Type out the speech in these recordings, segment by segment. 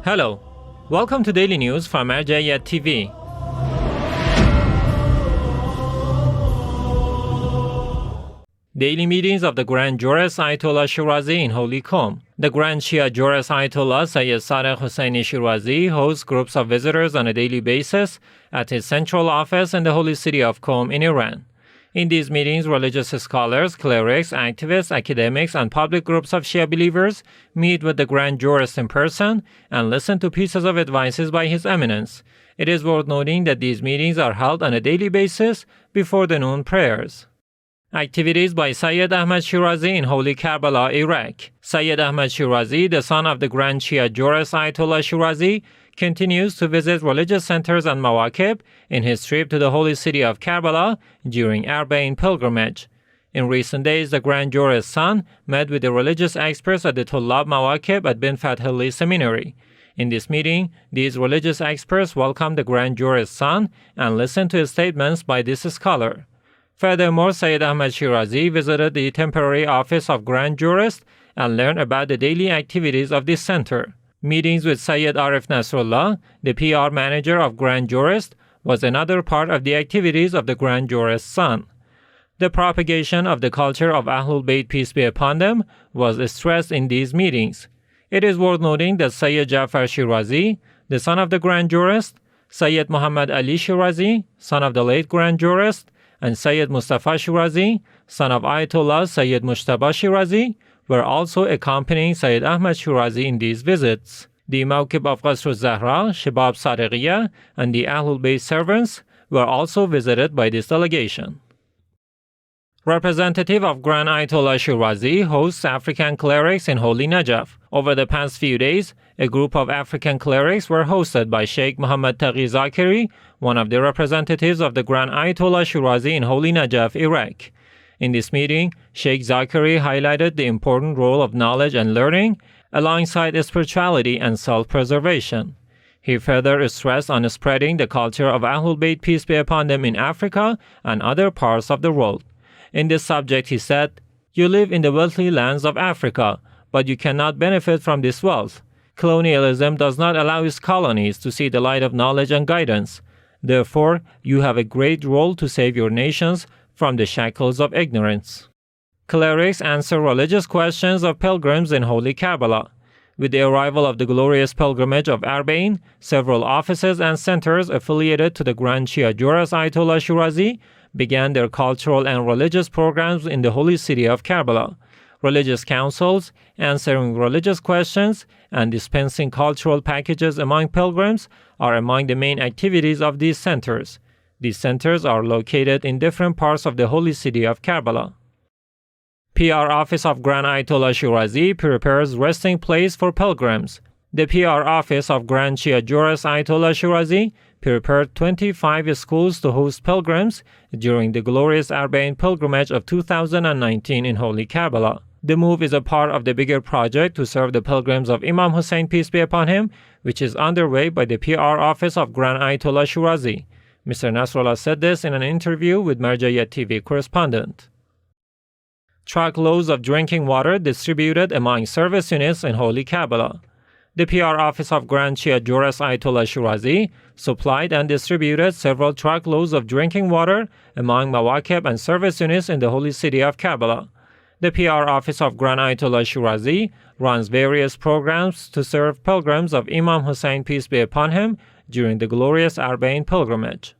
Hello, welcome to Daily News from Marjaeyat TV. Daily meetings of the Grand Jurist Ayatollah Shirazi in Holy Qom. The Grand Shia Jurist Ayatollah Sayyid Sadiq Hussein Shirazi hosts groups of visitors on a daily basis at his central office in the holy city of Qom in Iran. In these meetings, religious scholars, clerics, activists, academics, and public groups of Shia believers meet with the Grand Jurist in person and listen to pieces of advices by His Eminence. It is worth noting that these meetings are held on a daily basis before the noon prayers. Activities by Sayyid Ahmed Shirazi in Holy Karbala, Iraq. Sayyid Ahmed Shirazi, the son of the Grand Shia Jurist Ayatollah Shirazi, continues to visit religious centers and Mawkib in his trip to the holy city of Karbala during Arbaeen pilgrimage. In recent days, the Grand Jurist's son met with the religious experts at the Tullab Mawkib at Bin Fathili Seminary. In this meeting, these religious experts welcomed the Grand Jurist's son and listened to his statements by this scholar. Furthermore, Sayyid Ahmed Shirazi visited the temporary office of Grand Jurist and learned about the daily activities of this center. Meetings with Sayyid Arif Nasrullah, the PR manager of Grand Jurist, was another part of the activities of the Grand Jurist's son. The propagation of the culture of AhlulBayt, peace be upon them, was stressed in these meetings. It is worth noting that Sayyid Jafar Shirazi, the son of the Grand Jurist, Sayyid Muhammad Ali Shirazi, son of the late Grand Jurist, and Sayyid Mustafa Shirazi, son of Ayatollah Sayyid Mushtaba Shirazi, were also accompanying Sayyid Ahmed Shirazi in these visits. The Mawkib of Qasr Zahra, Shabab Sadiqiyya, and the AhlulBayt servants were also visited by this delegation. Representative of Grand Ayatollah Shirazi hosts African clerics in Holy Najaf. Over the past few days, a group of African clerics were hosted by Sheikh Muhammad Taqi Zakari, one of the representatives of the Grand Ayatollah Shirazi in Holy Najaf, Iraq. In this meeting, Sheikh Zakari highlighted the important role of knowledge and learning alongside spirituality and self-preservation. He further stressed on spreading the culture of AhlulBayt, peace be upon them, in Africa and other parts of the world. In this subject, he said, "You live in the wealthy lands of Africa, but you cannot benefit from this wealth. Colonialism does not allow its colonies to see the light of knowledge and guidance. Therefore, you have a great role to save your nations from the shackles of ignorance." Clerics answer religious questions of pilgrims in Holy Karbala. With the arrival of the glorious pilgrimage of Arbaeen, several offices and centers affiliated to the Grand Shia Jurist Ayatollah Shirazi began their cultural and religious programs in the holy city of Karbala. Religious councils, answering religious questions, and dispensing cultural packages among pilgrims are among the main activities of these centers. These centers are located in different parts of the holy city of Karbala. PR Office of Grand Ayatollah Shirazi prepares resting place for pilgrims. The PR Office of Grand Shia Jurist Ayatollah Shirazi prepared 25 schools to host pilgrims during the glorious Arbaeen pilgrimage of 2019 in Holy Karbala. The move is a part of the bigger project to serve the pilgrims of Imam Hussain, peace be upon him, which is underway by the PR Office of Grand Ayatollah Shirazi. Mr. Nasrullah said this in an interview with Marjaeyat TV correspondent. Truckloads of drinking water distributed among service units in Holy Karbala. The PR Office of Grand Shia Jurist Ayatollah Shirazi supplied and distributed several truckloads of drinking water among Mawkib and service units in the holy city of Karbala. The PR Office of Grand Ayatollah Shirazi runs various programs to serve pilgrims of Imam Hussain, peace be upon him, during the glorious Arbaeen pilgrimage.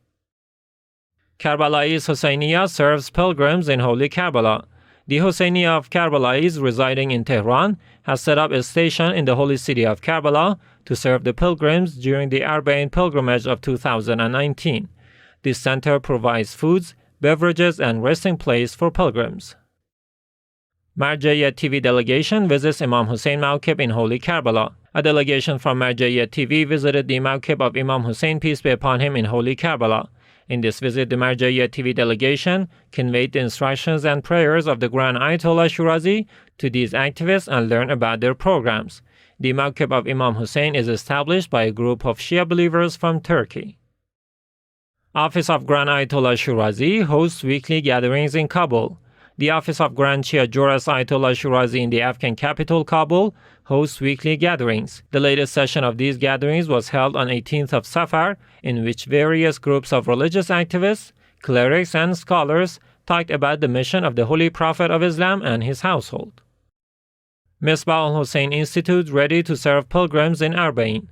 Karbalayis Husayniya serves pilgrims in Holy Karbala. The Husayniya of Karbalayis residing in Tehran has set up a station in the holy city of Karbala to serve the pilgrims during the Arbaeen pilgrimage of 2019. This center provides foods, beverages, and resting place for pilgrims. Marjaeyat TV delegation visits Imam Hussain Mawkib in Holy Karbala. A delegation from Marjaeyat TV visited the Mawkib of Imam Hussain, peace be upon him, in Holy Karbala. In this visit, the Marjaeyat TV delegation conveyed the instructions and prayers of the Grand Ayatollah Shirazi to these activists and learned about their programs. The Mawkib of Imam Hussain is established by a group of Shia believers from Turkey. Office of Grand Ayatollah Shirazi hosts weekly gatherings in Kabul. The office of Grand Jurist Ayatollah Shirazi in the Afghan capital, Kabul, hosts weekly gatherings. The latest session of these gatherings was held on 18th of SAFAR, in which various groups of religious activists, clerics, and scholars talked about the mission of the Holy Prophet of Islam and his household. Misbah Al-Hussein Institute ready to serve pilgrims in Arbaeen.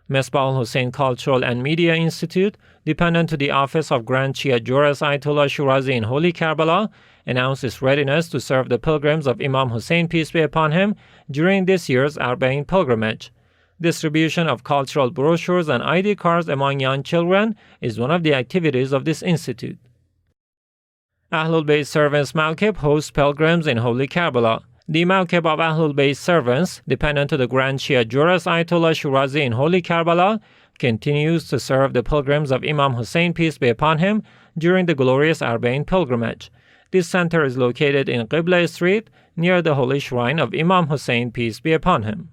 Misbah Al-Hussein Cultural and Media Institute, dependent to the office of Grand Jurist Ayatollah Shirazi in Holy Karbala, announced its readiness to serve the pilgrims of Imam Hussain, peace be upon him, during this year's Arbaeen pilgrimage. Distribution of cultural brochures and ID cards among young children is one of the activities of this institute. AhlulBayt servants Mawkib hosts pilgrims in Holy Karbala. The Mawkib of AhlulBayt servants, dependent to the Grand Jurist Ayatollah Shirazi in Holy Karbala, continues to serve the pilgrims of Imam Hussain, peace be upon him, during the glorious Arbaeen pilgrimage. This center is located in Qibla Street, near the holy shrine of Imam Hussain, peace be upon him.